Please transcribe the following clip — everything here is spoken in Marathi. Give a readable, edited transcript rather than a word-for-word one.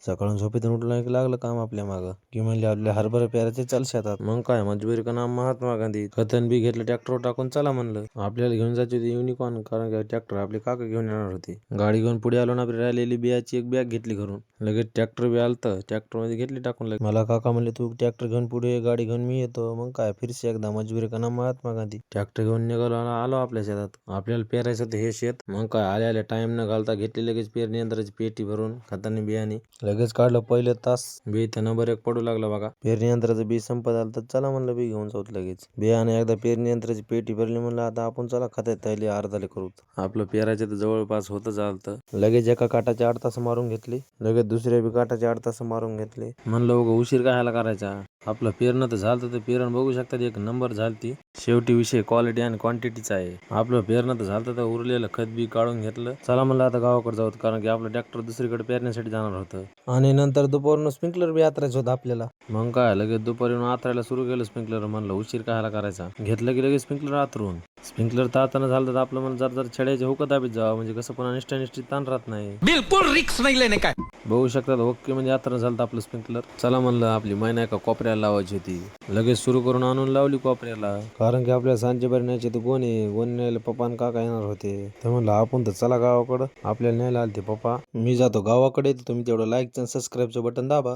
सकाळून झोपेतून उठलं की लागलं काम आपल्या मागं की म्हणले आपल्या हरभरा पेरायचे चाल शेतात. मग काय मजबुरी का नाम महात्मा गांधी. खतन बी घेतलं ट्रॅक्टर टाकून चला म्हणलं. आपल्याला घेऊन जायची होती युनिकॉर्न कारण की ट्रॅक्टर आपले काका घेऊन येणार होते. गाडी घेऊन पुढे आलो ना आपली राहिलेली बियाची एक बॅग घेतली घरून. लगेच ट्रॅक्टर बी आलत ट्रॅक्टर मध्ये घेतली टाकून. लगेच मला काका म्हणले तू ट्रॅक्टर घेऊन पुढे गाडी घेऊन मी येतो. मग काय फिरसे एकदा मजबुरी का नाम महात्मा गांधी. ट्रॅक्टर घेऊन निघालो आलो आपल्या शेतात. आपल्याला पेरायचं होतं हे शेत. मग काय आल्या टाइम न घालता घेतली लगेच पेरणी यंत्राची पेटी भरून खताने बियाणे. लगेच काढलं पहिले तास बी तर नंबर 1 पडू लागला बघा. पेरणी यंत्राचं बी संपत आलं तर चला म्हणलं बी घेऊन जाऊत लगेच. बियाणे एकदा पेरणी यंत्राची पेटी भरली म्हणलं आता आपण चला खतात तैली अर्धाले करू. आपलं पेरायचं तर जवळपास होतं चालतं. लगेच एका काटाचे 8 तास मारून घेतली. लगेच दुसऱ्या बी काटाचे 8 तास मारून घेतले. म्हणलं उगा उशीर कायला करायचा. आपलं पेरणं तर झालं तर पेरण बघू शकतात एक नंबर झालती. शेवटी विषय क्वालिटी आणि क्वांटिटीचा आहे. आपलं पेरणं तर झालं तर उरलेलं खत बी काढून घेतलं. चला म्हणलं आता गावाकडे जाऊ कारण की आपलं ट्रॅक्टर दुसरीकडे पेरण्यासाठी जाणार होतं. आणि नंतर दुपारून स्प्रिंकलर बी यात्रायचं होतं आपल्याला. मग काय लगेच दुपारून आतरायला सुरू केलं स्प्रिंकलर. म्हणलं उशीर कायला करायचा. घेतलं की लगेच स्प्रिंकलर आतरून. स्प्रिंकलर ताताना झालं तर आपलं मन जर छड्याचे हुकत दाबीत जावं म्हणजे कसं पुन्हा निष्ठा ताण राहत नाही. बिलकुल रिक्स नाही लेने का. बघू शकतात ओके म्हणजे यात्रा झालं आपलं स्प्रिंकलर. चला म्हणलं आपली महिना एका कोपऱ्याला लावायची होती. लगेच सुरू करून आणून लावली कोपऱ्याला. कारण की आपल्या सांजे बरी न्यायची तर गोणी न्यायला पप्पा आणि काका येणार होते. तर म्हणलं आपण तर चला गावाकडं. आपल्याला न्यायला आलते पप्पा. मी जातो गावाकडे. तुम्ही तेवढं लाईक आणि सबस्क्राईबचं बटन दाबा.